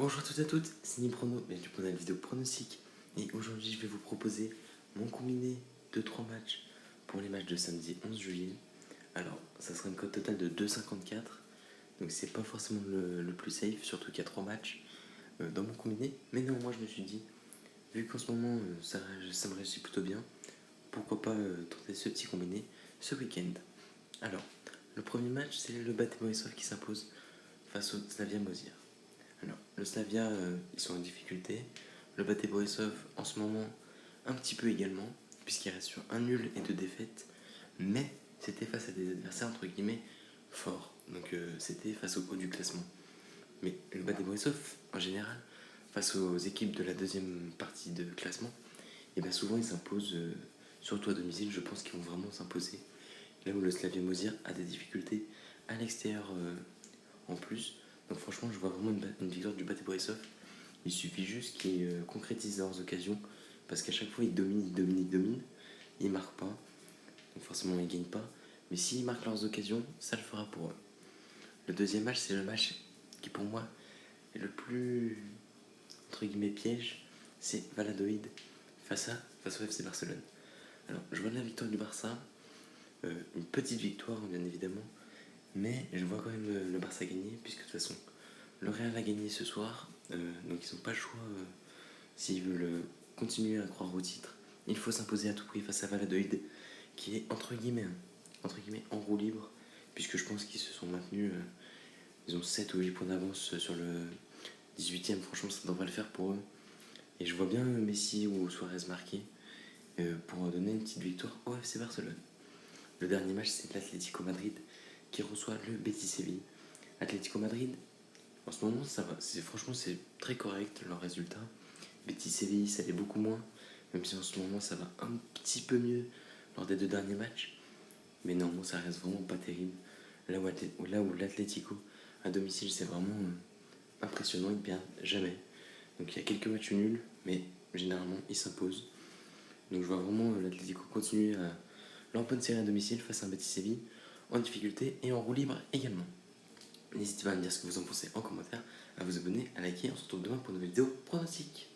Bonjour à toutes et à toutes, c'est Niprono, mais du coup on a la vidéo pronostic. Et aujourd'hui je vais vous proposer mon combiné de 3 matchs pour les matchs de samedi 11 juillet. Alors ça sera une cote totale de 2,54, donc c'est pas forcément le plus safe, surtout qu'il y a 3 matchs dans mon combiné. Mais néanmoins je me suis dit, vu qu'en ce moment ça me réussit plutôt bien, pourquoi pas tenter ce petit combiné ce week-end. Alors, le premier match c'est le Bate Borisov qui s'impose face au Slavia Mozir. Alors, le Slavia, ils sont en difficulté. Le Bate Borisov, en ce moment, un petit peu également, puisqu'il reste sur un nul et 2 défaites. Mais c'était face à des adversaires, entre guillemets, forts. Donc, c'était face au haut du classement. Mais le Bate Borisov, en général, face aux équipes de la deuxième partie de classement, et bien souvent ils s'imposent, surtout à domicile, je pense qu'ils vont vraiment s'imposer. Là où le Slavia Mozir a des difficultés à l'extérieur en plus. Donc franchement, je vois vraiment une victoire du Bate Borisov. Il suffit juste qu'ils concrétisent leurs occasions, parce qu'à chaque fois, ils dominent. Ils marquent pas, donc forcément, ils gagnent pas. Mais s'ils marquent leurs occasions, ça le fera pour eux. Le deuxième match, c'est le match qui, pour moi, est le plus, entre guillemets, piège. C'est Valladolid face au FC Barcelone. Alors, je vois la victoire du Barça, une petite victoire, bien évidemment, mais je vois quand même le Barça gagner, puisque de toute façon, le Real a gagné ce soir, donc ils n'ont pas le choix s'ils veulent continuer à croire au titre. Il faut s'imposer à tout prix face à Valladolid, qui est entre guillemets en roue libre, puisque je pense qu'ils se sont maintenus. Ils ont 7 ou 8 points d'avance sur le 18ème, franchement ça devrait le faire pour eux. Et je vois bien Messi ou Suarez marquer pour donner une petite victoire au FC Barcelone. Le dernier match, c'est l'Atlético Madrid qui reçoit le Betis Séville. Atlético Madrid, en ce moment, ça va. Franchement, c'est très correct leur résultat. Betis Séville, ça l'est beaucoup moins, même si en ce moment, ça va un petit peu mieux lors des 2 derniers matchs. Mais non, ça reste vraiment pas terrible. Là où l'Atlético, à domicile, c'est vraiment impressionnant, ils ne perdent jamais. Donc il y a quelques matchs nuls, mais généralement, ils s'imposent. Donc je vois vraiment l'Atlético continuer à leur bonne série à domicile face à un Betis Séville en difficulté et en roue libre également. N'hésitez pas à me dire ce que vous en pensez en commentaire, à vous abonner, à liker. On se retrouve demain pour une nouvelle vidéo pronostic.